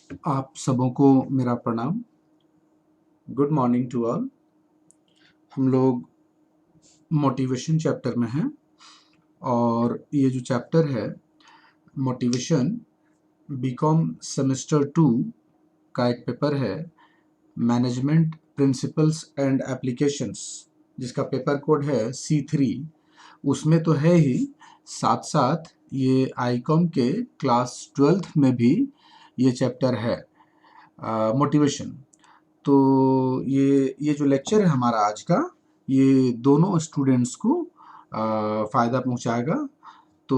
आप सबों को मेरा प्रणाम। Good morning to all. हम लोग मोटिवेशन चैप्टर में हैं और ये जो चैप्टर है मोटिवेशन बीकॉम सेमेस्टर 2 का एक पेपर है, मैनेजमेंट प्रिंसिपल्स एंड एप्लीकेशंस, जिसका पेपर कोड है C3। उसमें तो है ही, साथ साथ ये आईकॉम के क्लास 12th में भी ये चैप्टर है, मोटिवेशन। तो ये जो लेक्चर है हमारा आज का, ये दोनों स्टूडेंट्स को फ़ायदा पहुंचाएगा। तो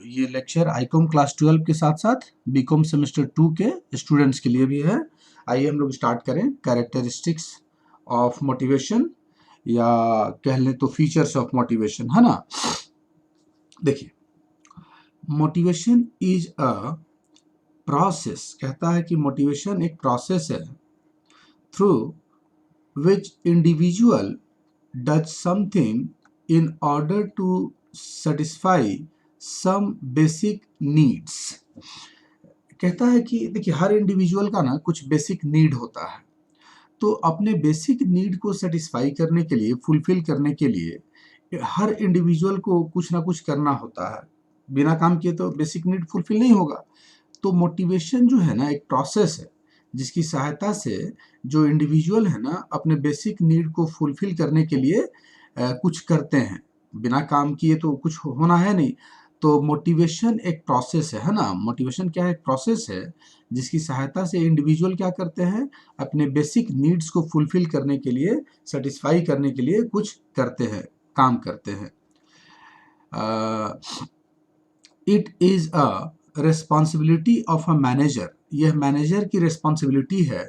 ये लेक्चर आईकॉम क्लास 12 के साथ साथ बीकॉम सेमेस्टर 2 के स्टूडेंट्स के लिए भी है। आइए हम लोग स्टार्ट करें। कैरेक्टरिस्टिक्स ऑफ मोटिवेशन, या कह लें तो फीचर्स ऑफ मोटिवेशन, है ना। देखिए, मोटिवेशन इज अ प्रोसेस, कहता है कि मोटिवेशन एक प्रोसेस है through which individual does something in order to satisfy some basic needs। कहता है कि देखिए, हर इंडिविजुअल का ना कुछ बेसिक नीड होता है, तो अपने बेसिक नीड को सेटिस्फाई करने के लिए, फुलफिल करने के लिए हर इंडिविजुअल को कुछ ना कुछ करना होता है। बिना काम किए तो बेसिक नीड फुलफिल नहीं होगा। तो मोटिवेशन जो है ना, एक प्रोसेस है जिसकी सहायता से जो इंडिविजुअल है ना अपने बेसिक नीड को फुलफिल करने के लिए कुछ करते हैं। बिना काम किए तो कुछ होना है नहीं। तो मोटिवेशन एक प्रोसेस है ना। मोटिवेशन क्या है? एक प्रोसेस है जिसकी सहायता से इंडिविजुअल क्या करते हैं, अपने बेसिक नीड्स को फुलफिल करने के लिए, सेटिस्फाई करने के लिए कुछ करते हैं, काम करते हैं। It is a responsibility of a manager, यह मैनेजर की रिस्पॉन्सिबिलिटी है,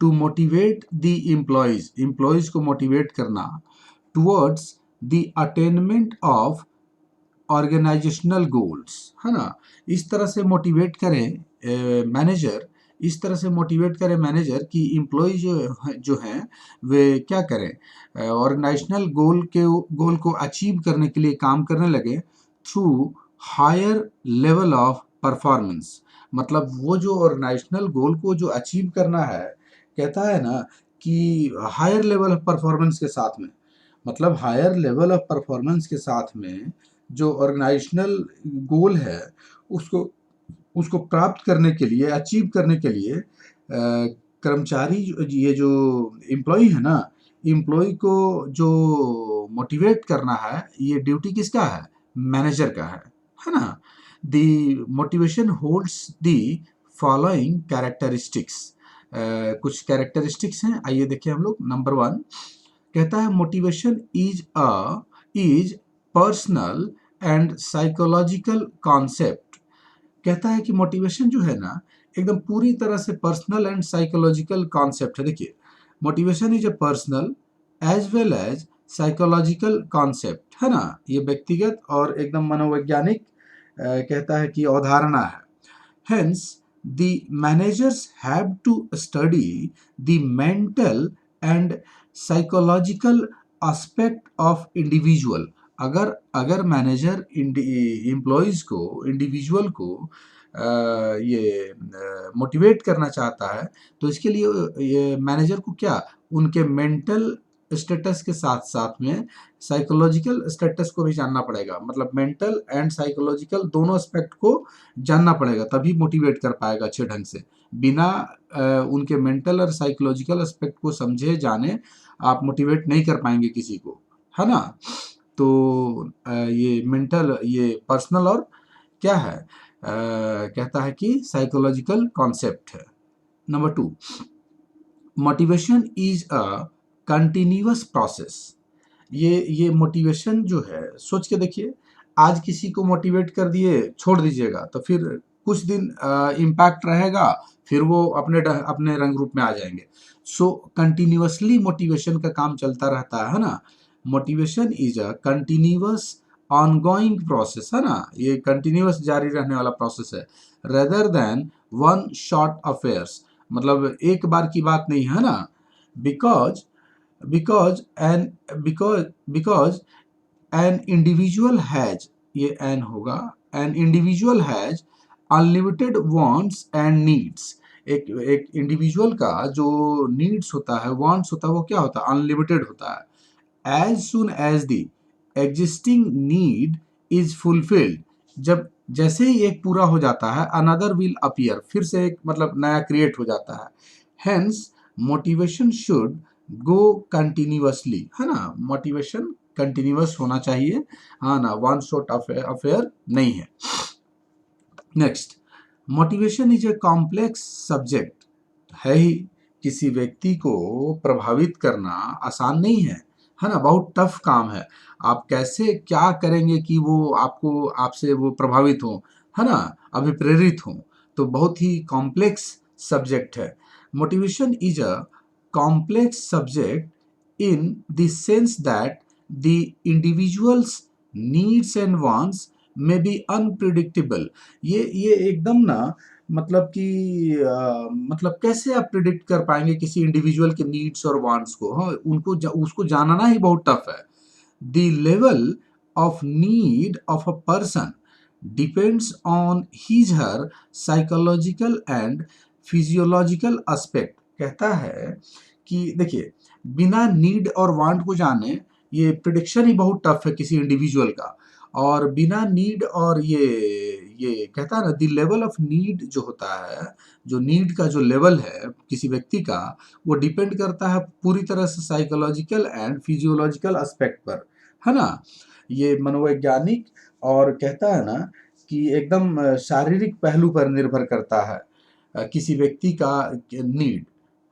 टू मोटिवेट द एम्प्लॉयज़ को मोटिवेट करना, towards the attainment of organisational goals, है ना। इस तरह से मोटिवेट करें मैनेजर, इस तरह से मोटिवेट करें मैनेजर कि एम्प्लॉय जो हैं वे क्या करें, ऑर्गेनाइजेशनल गोल को अचीव करने के लिए काम करने लगे through higher level of performance. मतलब वो जो ऑर्गेनाइजेशनल गोल को जो अचीव करना है, कहता है ना कि हायर लेवल ऑफ परफॉर्मेंस के साथ में, मतलब हायर लेवल ऑफ परफॉर्मेंस के साथ में जो ऑर्गेनाइजेशनल गोल है उसको उसको प्राप्त करने के लिए, अचीव करने के लिए कर्मचारी ये जो एम्प्लॉय है ना, एम्प्लॉय को जो मोटिवेट करना है, ये ड्यूटी किसका है? मैनेजर का है ना। The motivation holds the following characteristics. कुछ कैरेक्टरिस्टिक्स हैं, आइए देखिए हम लोग। नंबर 1 कहता है motivation is personal and psychological concept. कहता है कि मोटिवेशन जो है ना, एकदम पूरी तरह से पर्सनल एंड साइकोलॉजिकल कॉन्सेप्ट है। देखिए, motivation is a personal as well as psychological concept, है ना। ये व्यक्तिगत और एकदम मनोवैज्ञानिक कहता है कि अवधारणा है। Hence, the managers have to study the mental and psychological aspect of individual। अगर अगर मैनेजर एम्प्लॉयज़ को, इंडिविजुअल को ये मोटिवेट करना चाहता है, तो इसके लिए ये मैनेजर को क्या, उनके मेंटल स्टेटस के साथ साथ में साइकोलॉजिकल स्टेटस को भी जानना पड़ेगा। मतलब मेंटल एंड साइकोलॉजिकल दोनों एस्पेक्ट को जानना पड़ेगा, तभी मोटिवेट कर पाएगा अच्छे ढंग से। बिना उनके मेंटल और साइकोलॉजिकल एस्पेक्ट को समझे जाने आप मोटिवेट नहीं कर पाएंगे किसी को, है ना। तो ये मेंटल, ये पर्सनल और क्या है, कहता है कि साइकोलॉजिकल कॉन्सेप्ट है। Number 2, motivation is a continuous process. ये मोटिवेशन जो है, सोच के देखिए, आज किसी को मोटिवेट कर दिए, छोड़ दीजिएगा, तो फिर कुछ दिन इम्पैक्ट रहेगा, फिर वो अपने रंग रूप में आ जाएंगे। सो कंटिन्यूअसली मोटिवेशन का काम चलता रहता है ना। Motivation is a continuous ongoing process, है ना। ये कंटिन्यूअस जारी रहने वाला प्रोसेस है, rather than one shot affairs. मतलब एक बार की बात नहीं है ना। Because because an because an individual has, ये an होगा, an individual has unlimited wants and needs। एक एक इंडिविजुअल का जो नीड्स होता है, वांट्स होता है, वो क्या होता है, अनलिमिटेड होता है। As soon as the existing need is fulfilled, जब जैसे ही एक पूरा हो जाता है, अनदर विल अपीयर, फिर से एक मतलब नया क्रिएट हो जाता है। Hence motivation should go continuously, है ना, मोटिवेशन कंटिन्यूअस होना चाहिए, हाँ ना, वन शॉट अफेयर नहीं है। Next, motivation is a complex subject, है ही, किसी व्यक्ति को प्रभावित करना आसान नहीं है ना, बहुत टफ काम है। आप कैसे क्या करेंगे कि वो आपको आपसे वो प्रभावित हो, है ना, अभिप्रेरित हो, तो बहुत ही कॉम्प्लेक्स सब्जेक्ट है। Motivation is a complex subject in the sense that the individuals needs and wants may be unpredictable. ये एकदम ना, मतलब कि मतलब कैसे आप प्रिडिक्ट कर पाएंगे किसी इंडिविजुअल के नीड्स और वांट्स को, हाँ, उसको जानना ही बहुत टफ है। The level of need of a person depends on his her psychological and physiological aspect. कहता है कि देखिए, बिना नीड और वांट को जाने ये प्रिडिक्शन ही बहुत टफ है किसी इंडिविजुअल का। और बिना नीड और ये कहता है ना, द लेवल ऑफ नीड जो होता है, जो नीड का जो लेवल है किसी व्यक्ति का, वो डिपेंड करता है पूरी तरह से साइकोलॉजिकल एंड फिजियोलॉजिकल एस्पेक्ट पर, है ना, ये मनोवैज्ञानिक, और कहता है ना कि एकदम शारीरिक पहलू पर निर्भर करता है किसी व्यक्ति का नीड,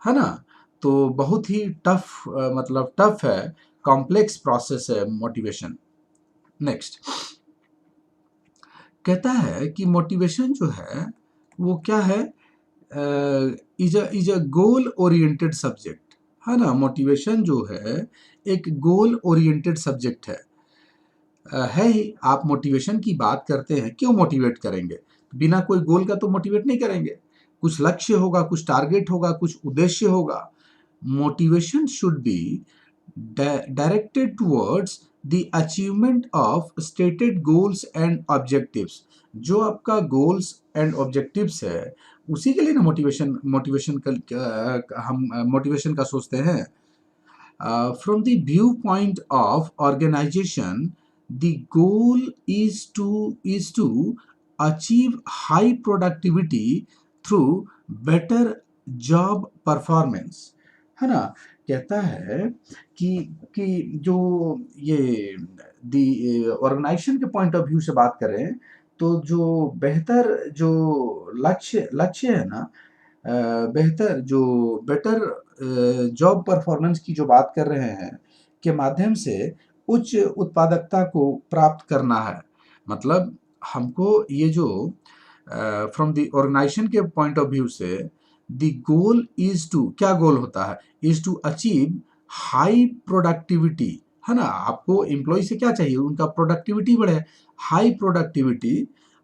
है ना। तो बहुत ही टफ, मतलब टफ है, कॉम्प्लेक्स प्रोसेस है मोटिवेशन। नेक्स्ट, कहता है कि मोटिवेशन जो है वो क्या है, is a goal oriented subject, है ना। मोटिवेशन जो है एक गोल ओरिएंटेड सब्जेक्ट है ही। आप मोटिवेशन की बात करते हैं, क्यों मोटिवेट करेंगे, बिना कोई गोल का तो मोटिवेट नहीं करेंगे। कुछ लक्ष्य होगा, कुछ टारगेट होगा, कुछ उद्देश्य होगा। Motivation should be directed towards the achievement of stated goals and objectives। जो आपका गोल्स एंड ऑब्जेक्टिव्स है, उसी के लिए ना मोटिवेशन मोटिवेशन का हम मोटिवेशन का सोचते हैं। From the viewpoint of organization, the goal is to achieve high productivity through better job performance, है ना। कहता है कि जो ये दी ऑर्गेनाइजेशन के पॉइंट ऑफ व्यू से बात करें, तो जो बेहतर जो लक्ष्य है ना, बेहतर जो बेटर जॉब परफॉर्मेंस की जो बात कर रहे हैं, के माध्यम से उच्च उत्पादकता को प्राप्त करना है। मतलब हमको ये जो फ्रॉम द ऑर्गेनाइजेशन के पॉइंट ऑफ व्यू से, द गोल इज टू, क्या गोल होता है, is to achieve high productivity, है ना। आपको एम्प्लॉय से क्या चाहिए, उनका प्रोडक्टिविटी बढ़े, हाई प्रोडक्टिविटी,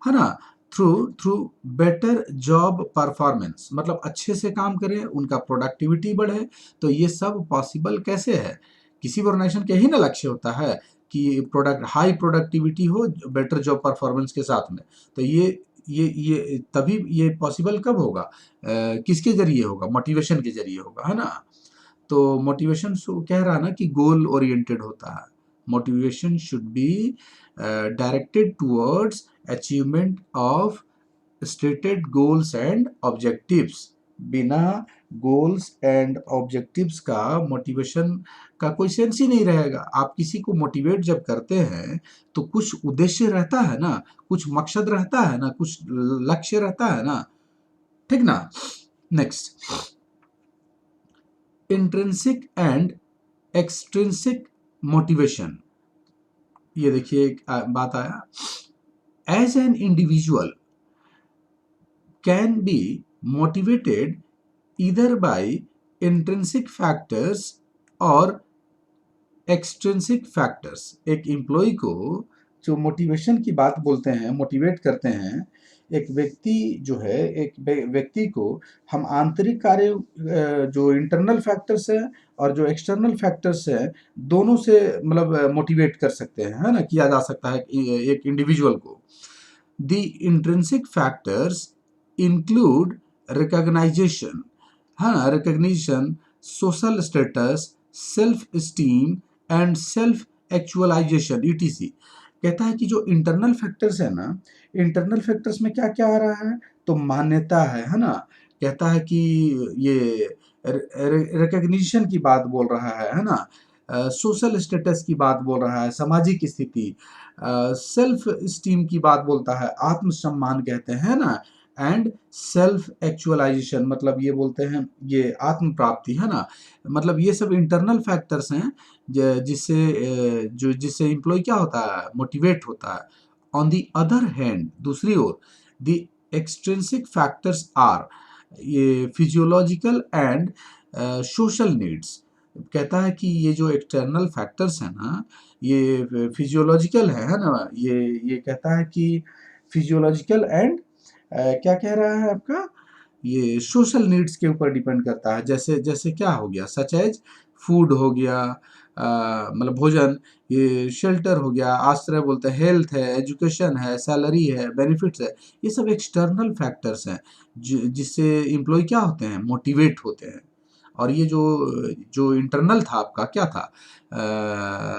है ना, through through better job performance, मतलब अच्छे से काम करें, उनका प्रोडक्टिविटी बढ़े। तो ये सब पॉसिबल कैसे है, किसी भी ऑर्गेनाइजेशन के ही ना लक्ष्य होता है कि प्रोडक्ट हाई प्रोडक्टिविटी हो बेटर जॉब परफॉर्मेंस के साथ में। तो ये तभी ये पॉसिबल कब होगा, किसके जरिए होगा, मोटिवेशन के जरिए होगा, है ना। तो मोटिवेशन कह रहा है ना कि गोल ओरिएंटेड होता है। Motivation should be directed towards achievement of stated goals and objectives. बिना गोल्स एंड ऑब्जेक्टिव्स का मोटिवेशन का कोई सेंस ही नहीं रहेगा। आप किसी को मोटिवेट जब करते हैं तो कुछ उद्देश्य रहता है ना, कुछ मकसद रहता है ना, कुछ लक्ष्य रहता है ना, ठीक ना। Next, intrinsic and extrinsic motivation. ये देखिए एक बात आया, as an individual can be motivated either by intrinsic factors और extrinsic factors। एक एम्प्लॉय को जो मोटिवेशन की बात बोलते हैं, मोटिवेट करते हैं, एक व्यक्ति जो है, एक व्यक्ति को हम आंतरिक कार्य जो इंटरनल फैक्टर्स है और जो एक्सटर्नल फैक्टर्स है, दोनों से मतलब मोटिवेट कर सकते हैं, है ना, किया जा सकता है एक इंडिविजुअल को। The intrinsic factors include recognisation, है ना, recognition, social status, self esteem and self actualisation etc. कहता है कि जो इंटरनल फैक्टर्स है ना, इंटरनल फैक्टर्स में क्या क्या आ रहा है, तो मान्यता है ना, कहता है कि ये रिकॉग्निशन की बात बोल रहा है ना, सोशल स्टेटस की बात बोल रहा है, सामाजिक स्थिति, सेल्फ स्टीम की बात बोलता है, आत्मसम्मान कहते हैं ना, एंड सेल्फ एक्चुअलाइजेशन मतलब ये बोलते हैं ये आत्म प्राप्ति, है ना। मतलब ये सब इंटरनल फैक्टर्स हैं जिससे जो जिससे एम्प्लॉय क्या होता है, मोटिवेट होता है। ऑन दी अदर हैंड, दूसरी ओर, द एक्सट्रिंसिक फैक्टर्स आर, ये फिजियोलॉजिकल एंड सोशल नीड्स। कहता है कि ये जो एक्सटर्नल फैक्टर्स हैं ना, ये फिजियोलॉजिकल है ना, ये कहता है कि फिजियोलॉजिकल एंड क्या कह रहा है आपका, ये सोशल नीड्स के ऊपर डिपेंड करता है। जैसे जैसे क्या हो गया, सच एज फूड हो गया, मतलब भोजन, ये शेल्टर हो गया, आश्रय बोलते हैं, हेल्थ है, एजुकेशन है, सैलरी है, बेनिफिट्स है, ये सब एक्सटर्नल फैक्टर्स हैं जिससे एम्प्लॉय क्या होते हैं, मोटिवेट होते हैं। और ये जो जो इंटरनल था आपका क्या था,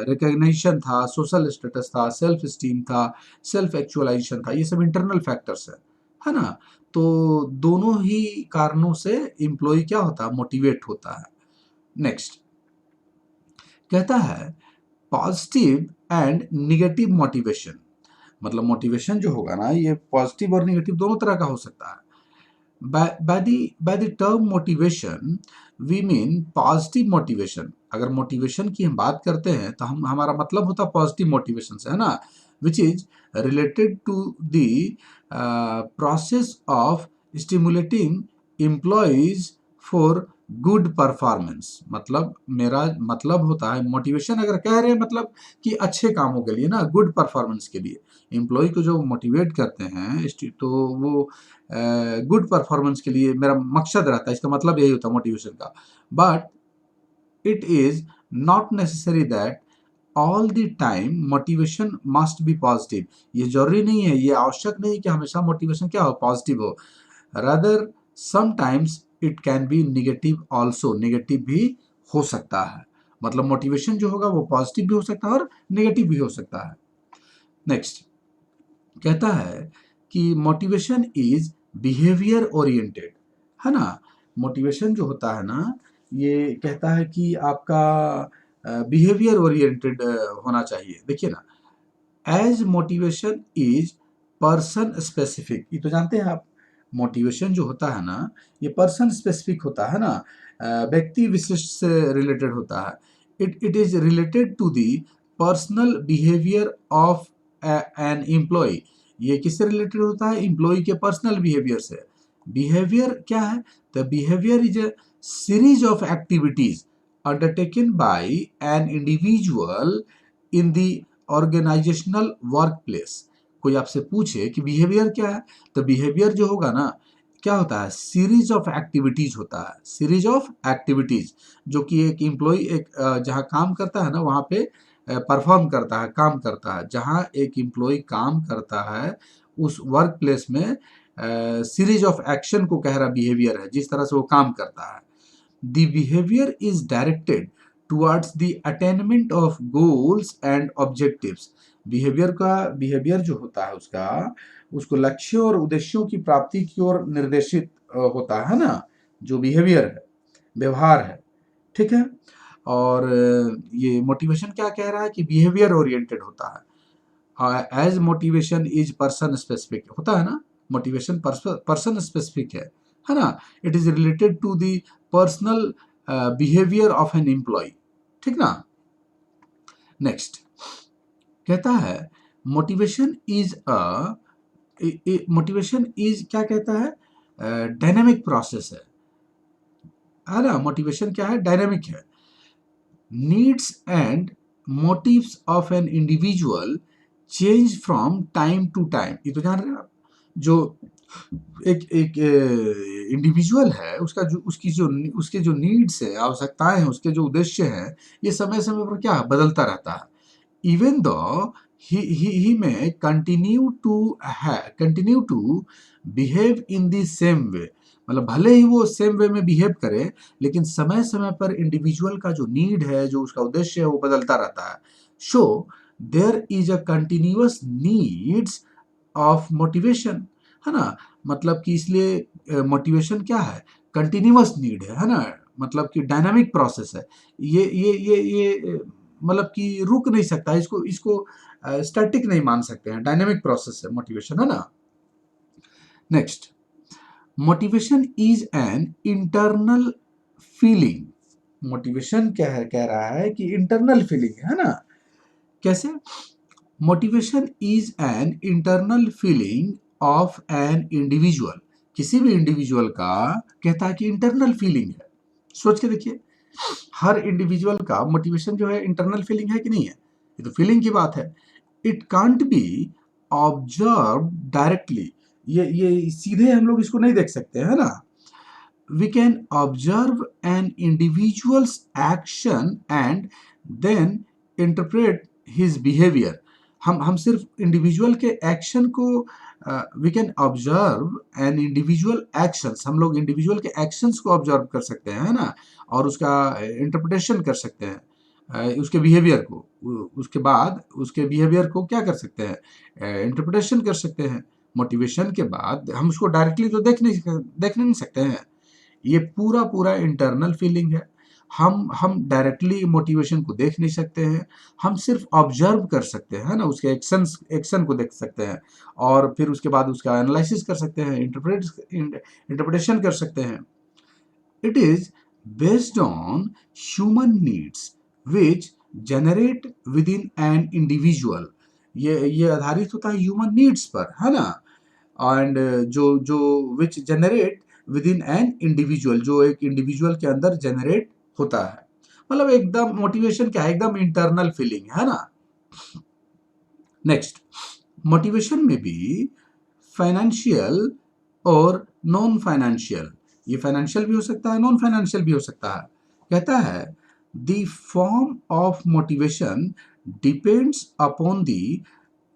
रिकग्निशन था, सोशल स्टेटस था, सेल्फ स्टीम था, सेल्फ एक्चुअलाइजेशन था, ये सब इंटरनल फैक्टर्स है ना। तो दोनों ही कारणों से एम्प्लॉय क्या होता है, मोटिवेट होता है। नेक्स्ट कहता है पॉजिटिव एंड निगेटिव मोटिवेशन। मतलब मोटिवेशन जो होगा ना, ये पॉजिटिव और निगेटिव दोनों तरह का हो सकता है। by the term motivation we mean positive motivation। अगर मोटिवेशन की हम बात करते हैं तो हमारा मतलब होता है पॉजिटिव मोटिवेशन से, है ना, which is related to the process of stimulating employees for good performance. मतलब मेरा मतलब होता है मोटिवेशन अगर कह रहे हैं मतलब कि अच्छे कामों के लिए ना, गुड परफॉर्मेंस के लिए एम्प्लॉय को जो मोटिवेट करते हैं तो वो गुड परफॉर्मेंस के लिए मेरा मकसद रहता है, इसका मतलब यही होता है मोटिवेशन का। But it is not necessary that all the time motivation must be positive. ये जरूरी नहीं है, ये आवश्यक नहीं कि हमेशा मोटिवेशन क्या हो, पॉजिटिव हो। Rather sometimes it can be negative also, negative भी हो सकता है। मतलब मोटिवेशन जो होगा वो पॉजिटिव भी हो सकता है और निगेटिव भी हो सकता है। नेक्स्ट कहता है कि मोटिवेशन इज बिहेवियर ओरिएंटेड, है ना। मोटिवेशन जो होता है ना, ये कहता है कि आपका बिहेवियर ओरिएंटेड होना चाहिए। देखिए ना, as motivation is person specific, ये तो जानते हैं आप, मोटिवेशन जो होता है ना, ये पर्सन स्पेसिफिक होता है ना, व्यक्ति विशिष्ट से रिलेटेड होता है। It is related to the personal behaviour of an employee. ये किससे रिलेटेड होता है, एम्प्लॉय के पर्सनल बिहेवियर से। बिहेवियर क्या है, the behaviour is a series of activities undertaken by an individual in the organisational workplace. कोई आपसे पूछे कि बिहेवियर क्या है, तो बिहेवियर जो होगा ना, क्या होता है, सीरीज ऑफ एक्टिविटीज होता है, सीरीज ऑफ एक्टिविटीज जो कि एक एम्प्लॉय एक जहाँ काम करता है ना वहाँ पे परफॉर्म करता है, काम करता है। जहाँ एक एम्प्लॉय काम करता है उस वर्क प्लेस में सीरीज ऑफ एक्शन को कह रहा बिहेवियर है, जिस तरह से वो काम करता है। The behavior is directed towards the attainment of goals and objectives। Behaviour जो होता है उसको लक्ष्य और उद्देश्यों की प्राप्ति की ओर निर्देशित होता है ना, जो बिहेवियर है, व्यवहार है, ठीक है। और ये मोटिवेशन क्या कह रहा है कि बिहेवियर ओरिएंटेड होता है। As motivation is person specific होता है ना, मोटिवेशन पर्सन स्पेसिफिक है ना। It is related to the personal behaviour of an employee, ठीक ना। नेक्स्ट कहता है मोटिवेशन इज क्या कहता है, डायनेमिक प्रोसेस है ना। मोटिवेशन क्या है, डायनेमिक है। Needs and motives of an individual change from time to time. ये तो जान रहे हैं आप, जो एक एक इंडिविजुअल है उसकी जो नीड्स है, आवश्यकताएं हैं, उसके जो उद्देश्य हैं, ये समय समय पर क्या बदलता रहता है। Even though he may continue to behave in the same way. मतलब भले ही वो सेम वे में बिहेव करे, लेकिन समय समय पर इंडिविजुअल का जो नीड है, जो उसका उद्देश्य है, वो बदलता रहता है। So there is a continuous needs of motivation, है ना। मतलब कि इसलिए मोटिवेशन क्या है, कंटिन्यूअस नीड है ना। मतलब कि डायनामिक प्रोसेस है। ये मतलब कि रुक नहीं सकता, इसको इसको स्टैटिक नहीं मान सकते हैं, डायनामिक प्रोसेस है मोटिवेशन, है ना। Next, motivation is an internal feeling. Motivation क्या है, कह रहा है कि इंटरनल फीलिंग है ना। कैसे? Motivation is an internal feeling of an individual. किसी भी इंडिविजुअल का, कहता है कि इंटरनल फीलिंग है। सोच के देखिए, हर इंडिविजुअल का मोटिवेशन जो है इंटरनल फीलिंग है कि नहीं है? ये तो फीलिंग की बात है। It can't be observe directly. ये सीधे हम लोग इसको नहीं देख सकते, है ना। We can observe an individual's action and then interpret his behavior. हम सिर्फ इंडिविजुअल के एक्शन को, we can observe an individual actions, हम लोग इंडिविजुअल के एक्शंस को ऑब्जर्व कर सकते हैं, है ना। और उसका इंटरप्रिटेशन कर सकते हैं, उसके बिहेवियर को। उसके बाद उसके बिहेवियर को क्या कर सकते हैं, इंटरप्रिटेशन कर सकते हैं। मोटिवेशन के बाद हम उसको डायरेक्टली तो देख नहीं सकते हैं। ये पूरा पूरा इंटरनल फीलिंग है। हम डायरेक्टली मोटिवेशन को देख नहीं सकते हैं, हम सिर्फ ऑब्जर्व कर सकते हैं, है ना। उसके एक्शन को देख सकते हैं, और फिर उसके बाद उसका एनालिसिस कर सकते हैं, इंटरप्रिटेशन कर सकते हैं। It is based on human needs which generate with in an individual. ये आधारित होता है ह्यूमन नीड्स पर, है ना। एंड जो जो which generate with in an individual, जो एक इंडिविजुअल के अंदर जनरेट होता है। मतलब एकदम मोटिवेशन क्या है, एकदम इंटरनल फीलिंग है ना। नेक्स्ट, मोटिवेशन में भी फाइनेंशियल और नॉन फाइनेंशियल, ये फाइनेंशियल भी हो सकता है, नॉन फाइनेंशियल भी हो सकता है। कहता है the form of motivation depends upon the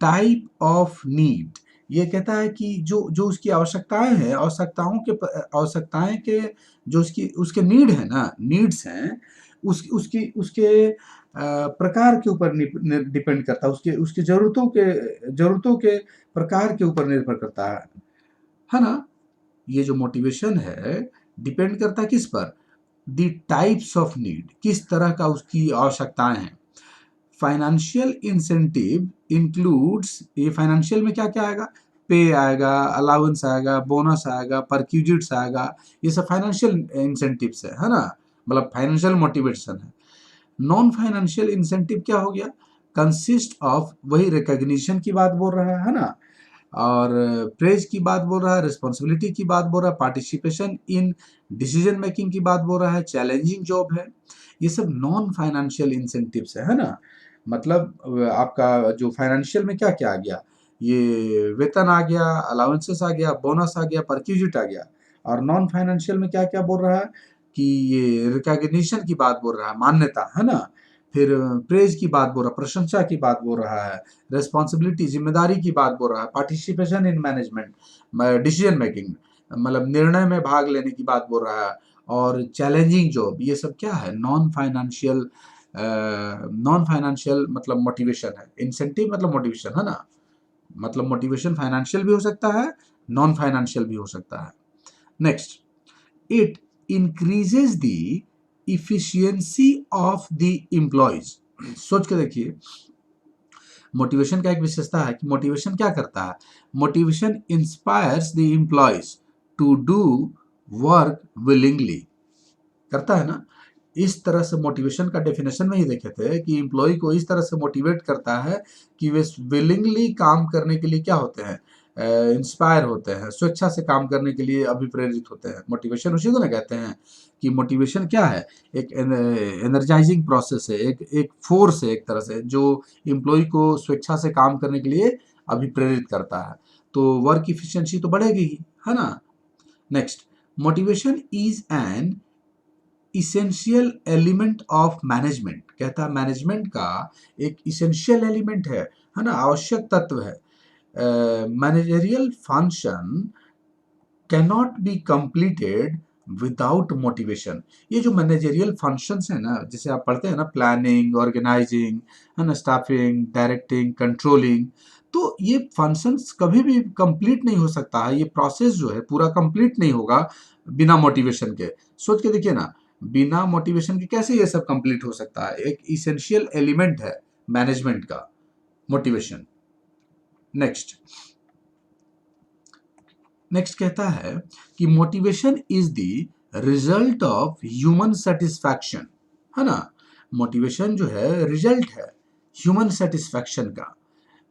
type of need. ये कहता है कि जो जो उसकी आवश्यकताएं हैं, आवश्यकताएं के जो उसकी उसके नीड है ना, नीड्स हैं, उसकी उसके प्रकार के ऊपर डिपेंड करता है, उसके उसकी जरूरतों के प्रकार के ऊपर निर्भर करता है ना। ये जो मोटिवेशन है, डिपेंड करता है किस पर, द टाइप्स ऑफ नीड, किस तरह का उसकी आवश्यकताएं हैं। फाइनेंशियल इंसेंटिव इंक्लूड्स, ये फाइनेंशियल में क्या क्या आएगा, पे आएगा, अलाउंस आएगा, बोनस आएगा, परक्यूजिट्स आएगा, ये सब फाइनेंशियल इंसेंटिव्स है ना। मतलब फाइनेंशियल मोटिवेशन है। नॉन फाइनेंशियल इंसेंटिव क्या हो गया, कंसिस्ट ऑफ, वही रिकॉग्निशन की बात बोल रहा है ना, और प्रेज की बात बोल रहा है, रिस्पॉन्सिबिलिटी की बात बोल रहा है, पार्टिसिपेशन इन डिसीजन मेकिंग की बात बोल रहा है, चैलेंजिंग जॉब है। ये सब नॉन फाइनेंशियल इंसेंटिव्स है ना। मतलब आपका जो फाइनेंशियल में क्या क्या आ गया, ये वेतन आ गया, अलाउंसेस आ गया, बोनस आ गया, परक्यूजिट आ गया। और नॉन फाइनेंशियल में क्या क्या बोल रहा है कि ये रिकॉग्निशन की बात बोल रहा है, मान्यता, है ना। फिर प्रेज की बात बोल रहा है, प्रशंसा की बात बोल रहा है, रिस्पॉन्सिबिलिटी, जिम्मेदारी की बात बोल रहा है, participation in management, decision making, मतलब निर्णय में भाग लेने की बात बोल रहा है, और चैलेंजिंग जॉब। ये सब क्या है, नॉन फाइनेंशियल मतलब मोटिवेशन है। इंसेंटिव मतलब मोटिवेशन, है ना। मतलब मोटिवेशन फाइनेंशियल भी हो सकता है, नॉन फाइनेंशियल भी हो सकता है। Next, it increases the efficiency of the employees. सोच के देखिए, मोटिवेशन का एक विशेषता है कि मोटिवेशन क्या करता है, motivation inspires the employees to do work willingly, करता है ना। इस तरह से मोटिवेशन का डेफिनेशन में ही देखे थे कि एम्प्लॉय को इस तरह से मोटिवेट करता है कि वे विलिंगली काम करने के लिए क्या होते हैं, इंस्पायर होते हैं, स्वेच्छा से काम करने के लिए अभिप्रेरित होते हैं। मोटिवेशन उसी को ना कहते हैं कि मोटिवेशन क्या है, एक एनर्जाइजिंग प्रोसेस है, एक एक फोर्स है, एक तरह से जो एम्प्लॉय को स्वेच्छा से काम करने के लिए अभिप्रेरित करता है। तो वर्क इफिशियंसी तो बढ़ेगी ही, है ना। Next, motivation is an essential element of management. कहता है मैनेजमेंट का एक इसेंशियल एलिमेंट है ना, आवश्यक तत्व है। Managerial function cannot be completed without motivation. ये जो मैनेजरियल फंक्शंस हैं ना, जैसे आप पढ़ते हैं ना, प्लानिंग, ऑर्गेनाइजिंग, है ना, स्टाफिंग, डायरेक्टिंग, कंट्रोलिंग, तो ये फंक्शंस कभी भी कंप्लीट नहीं हो सकता है, ये प्रोसेस जो है पूरा कंप्लीट नहीं होगा बिना मोटिवेशन के। सोच के देखिए ना, बिना मोटिवेशन के कैसे ये सब कंप्लीट हो सकता है। एक इसेंशियल एलिमेंट है मैनेजमेंट का मोटिवेशन। नेक्स्ट नेक्स्ट कहता है कि motivation is the result of human satisfaction, है ना। मोटिवेशन जो है रिजल्ट है ह्यूमन सेटिस्फैक्शन का।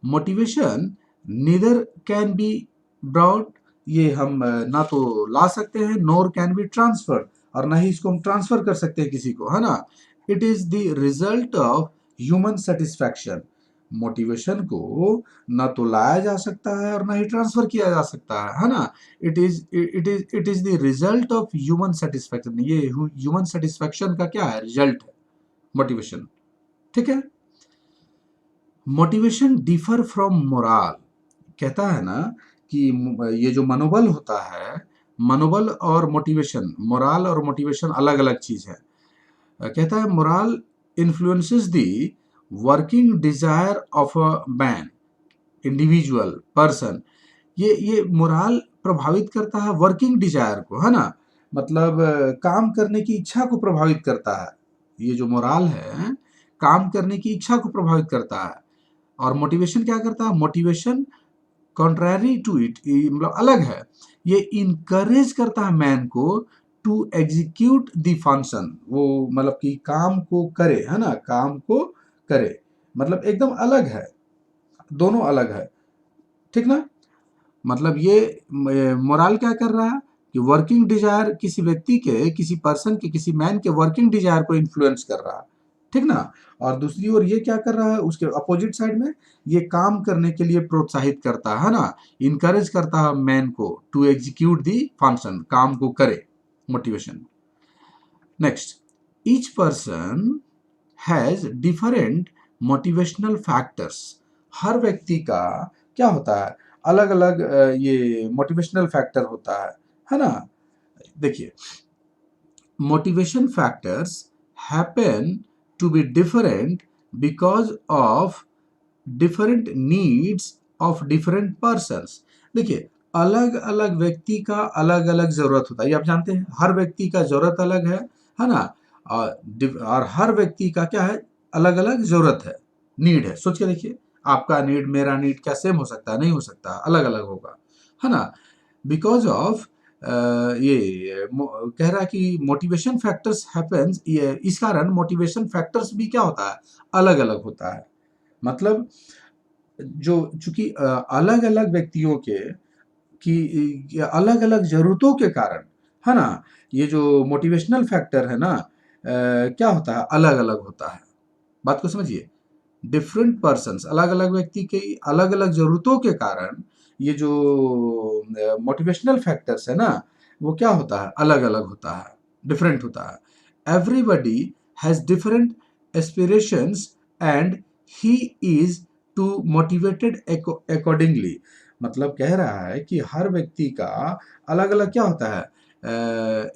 Motivation neither can be broad, ये हम ना तो ला सकते हैं, नोर कैन बी ट्रांसफर, और ना ही इसको हम ट्रांसफर कर सकते हैं किसी को, है ना। It is the result of human satisfaction. Motivation को ना तो लाया जा सकता है और ना ही ट्रांसफर किया जा सकता है ना। It is the result of human satisfaction. ये ह्यूमन सेटिस्फैक्शन का क्या है, रिजल्ट है मोटिवेशन। ठीक है। मोटिवेशन डिफर फ्रॉम मोराल, कहता है ना कि ये जो मनोबल होता है, मनोबल और मोटिवेशन, मोराल और मोटिवेशन अलग अलग चीज है। कहता है morale influences the working desire of a man, individual person. ये मोराल प्रभावित करता है वर्किंग डिजायर को, है ना, मतलब काम करने की इच्छा को प्रभावित करता है। ये जो मोराल है काम करने की इच्छा को प्रभावित करता है। और मोटिवेशन क्या करता है, मोटिवेशन कॉन्ट्ररी टू इट, मतलब अलग है, ये इनकरेज करता है मैन को टू एग्जीक्यूट द फंक्शन, वो मतलब कि काम को करे, है ना, काम को करे, मतलब एकदम अलग है, दोनों अलग है। ठीक ना। मतलब ये मोरल क्या कर रहा है कि वर्किंग डिजायर किसी व्यक्ति के, किसी पर्सन के, किसी मैन के वर्किंग डिजायर को इन्फ्लुएंस कर रहा है। ठीक ना। और दूसरी ओर ये क्या कर रहा है, उसके अपोजिट साइड में ये काम करने के लिए प्रोत्साहित करता है ना, इनकरेज करता है मैन को टू एग्जीक्यूट दी फंक्शन, काम को करे, motivation. Next, each person has different motivational factors. हर व्यक्ति का क्या होता है, अलग अलग ये मोटिवेशनल फैक्टर होता है ना। देखिए, motivation factors happen to be different because of different needs of different persons. देखिए, अलग अलग व्यक्ति का अलग अलग जरूरत होता है, ये आप जानते हैं, हर व्यक्ति का जरूरत अलग है ना। और हर व्यक्ति का क्या है, अलग अलग जरूरत है, नीड है। सोच के देखिए, आपका नीड मेरा नीड क्या सेम हो सकता है, नहीं हो सकता, अलग अलग होगा, है ना। बिकॉज ऑफ कह रहा है कि मोटिवेशन फैक्टर्स हैपेंस, इस कारण मोटिवेशन फैक्टर्स भी क्या होता है, अलग अलग होता है। मतलब जो चूंकि अलग अलग व्यक्तियों के की अलग अलग जरूरतों के कारण, है ना, ये जो मोटिवेशनल फैक्टर है ना, क्या होता है, अलग अलग होता है। बात को समझिए, डिफरेंट पर्सन्स, अलग अलग व्यक्ति की अलग अलग जरूरतों के कारण ये जो मोटिवेशनल फैक्टर्स है ना, वो क्या होता है, अलग अलग होता है, डिफरेंट होता है। Everybody has different aspirations and he is to motivated accordingly. मतलब कह रहा है कि हर व्यक्ति का अलग अलग क्या होता है,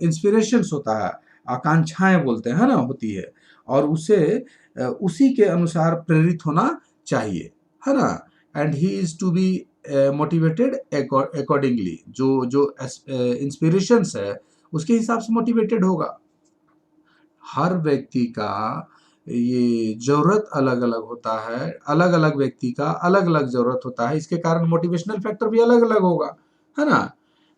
इंस्पिरेशंस होता है, आकांक्षाएं बोलते हैं ना, होती है, और उसे उसी के अनुसार प्रेरित होना चाहिए, है ना। And he is to be motivated accordingly, जो जो इंस्पिरेशंस है उसके हिसाब से मोटिवेटेड होगा। हर व्यक्ति का ये जरूरत अलग अलग होता है, अलग अलग व्यक्ति का अलग अलग जरूरत होता है, इसके कारण मोटिवेशनल फैक्टर भी अलग अलग होगा, है ना।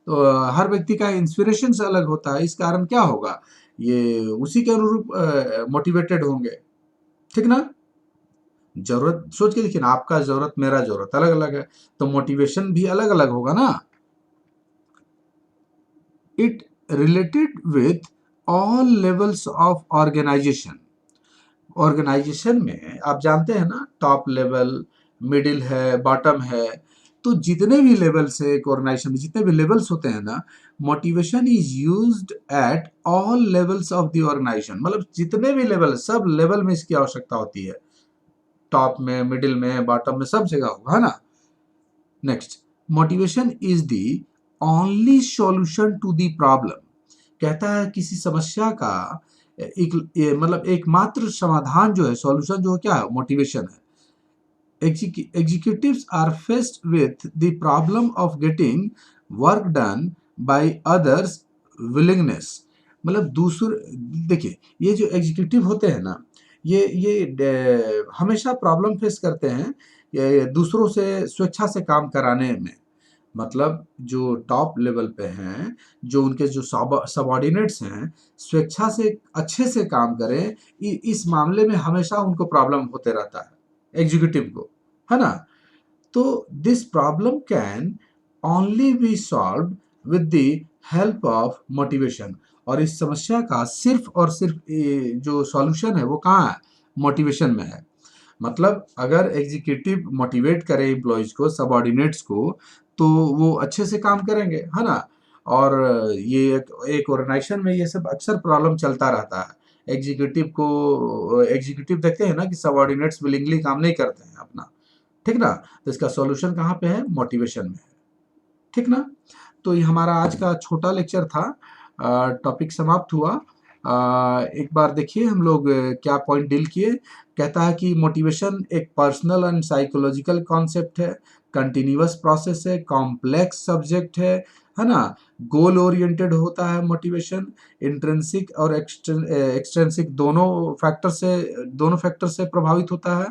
तो हर व्यक्ति का इंस्पिरेशन से अलग होता है, इस कारण क्या होगा, ये उसी के अनुरूप मोटिवेटेड होंगे। ठीक ना। जरूरत सोच के देखिए ना, आपका जरूरत मेरा जरूरत अलग अलग है, तो मोटिवेशन भी अलग अलग होगा ना। It related with all levels of organisation. Organisation में आप जानते हैं ना, टॉप लेवल, मिडिल है, बॉटम है, तो जितने भी लेवल्स है एक ऑर्गेनाइजेशन में, जितने भी लेवल्स होते हैं ना, motivation is used at all levels of the organisation. मतलब जितने भी लेवल, सब लेवल में इसकी आवश्यकता होती है, टॉप में, मिडिल में, बॉटम में, सब जगह होगा, है ना। Next, motivation is the only solution to the problem. कहता है किसी समस्या का मतलब एकमात्र समाधान जो है, सॉल्यूशन जो है क्या है, मोटिवेशन है। Executives are faced with the problem of getting work done by others willingness। मतलब दूसरे, देखिए ये जो एग्जीक्यूटिव होते हैं ना, ये हमेशा प्रॉब्लम फेस करते हैं ये दूसरों से स्वेच्छा से काम कराने में। मतलब जो टॉप लेवल पे हैं, जो उनके जो सबॉर्डिनेट्स हैं, स्वेच्छा से अच्छे से काम करें, इस मामले में हमेशा उनको प्रॉब्लम होते रहता है एग्जीक्यूटिव को, है ना। तो this problem can only be solve with the help of motivation. और इस समस्या का सिर्फ और सिर्फ जो सॉल्यूशन है वो कहाँ है, मोटिवेशन में है। मतलब अगर एग्जीक्यूटिव मोटिवेट करे एम्प्लॉयज को, सबॉर्डिनेट्स को, तो वो अच्छे से काम करेंगे, है ना। और ये एक ऑर्गेनाइजेशन में ये सब अक्सर प्रॉब्लम चलता रहता है। एग्जीक्यूटिव देखते हैं ना कि सबॉर्डिनेट्स विलिंगली काम नहीं करते हैं अपना, ठीक ना। तो इसका सॉल्यूशन कहाँ पे है, मोटिवेशन में है, ठीक ना। तो ये हमारा आज का छोटा लेक्चर था, टॉपिक समाप्त हुआ। एक बार देखिए हम लोग क्या पॉइंट डील किए। कहता है कि मोटिवेशन एक पर्सनल एंड साइकोलॉजिकल कॉन्सेप्ट है, कंटिन्यूअस प्रोसेस है, कॉम्प्लेक्स सब्जेक्ट है ना। गोल ओरिएंटेड होता है मोटिवेशन, इंट्रिंसिक और एक्सट्रिंसिक दोनों फैक्टर से प्रभावित होता है।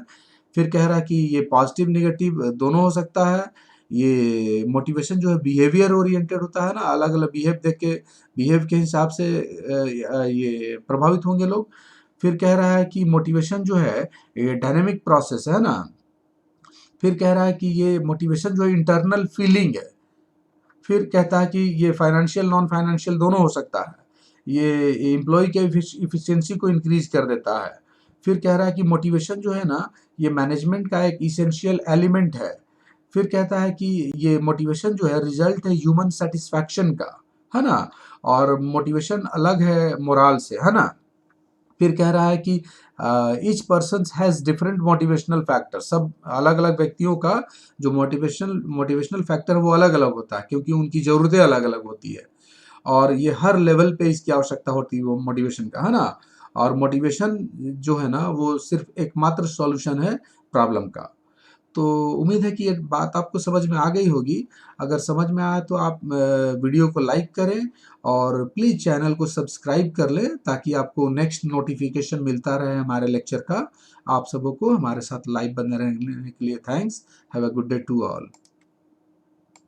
फिर कह रहा है कि ये पॉजिटिव निगेटिव दोनों हो सकता है। ये मोटिवेशन जो है बिहेवियर ओरिएंटेड होता है ना, अलग अलग बिहेव के हिसाब से ये प्रभावित होंगे लोग। फिर कह रहा है कि मोटिवेशन जो है ये डायनेमिक प्रोसेस है ना। फिर कह रहा है कि ये मोटिवेशन जो है इंटरनल फीलिंग है। फिर कहता है कि ये फाइनेंशियल नॉन फाइनेंशियल दोनों हो सकता है। ये एम्प्लॉय के इफिशियंसी को इंक्रीज कर देता है। फिर कह रहा है कि मोटिवेशन जो है ना, ये मैनेजमेंट का एक इसेंशियल एलिमेंट है। फिर कहता है कि ये मोटिवेशन जो है रिजल्ट है ह्यूमन सेटिस्फैक्शन का, है ना। और मोटिवेशन अलग है मोरल से, है ना। फिर कह रहा है कि each person has different motivational factor. सब अलग अलग व्यक्तियों का जो मोटिवेशनल फैक्टर वो अलग अलग होता है, क्योंकि उनकी ज़रूरतें अलग अलग होती है। और ये हर लेवल पे इसकी आवश्यकता होती है वो मोटिवेशन का, है ना। और मोटिवेशन जो है ना वो सिर्फ एकमात्र सॉल्यूशन है प्रॉब्लम का। तो उम्मीद है कि ये बात आपको समझ में आ गई होगी। अगर समझ में आया तो आप वीडियो को लाइक करें और प्लीज़ चैनल को सब्सक्राइब कर लें, ताकि आपको नेक्स्ट नोटिफिकेशन मिलता रहे हमारे लेक्चर का। आप सबों को हमारे साथ लाइव बने रहने के लिए thanks. Have a good day to all.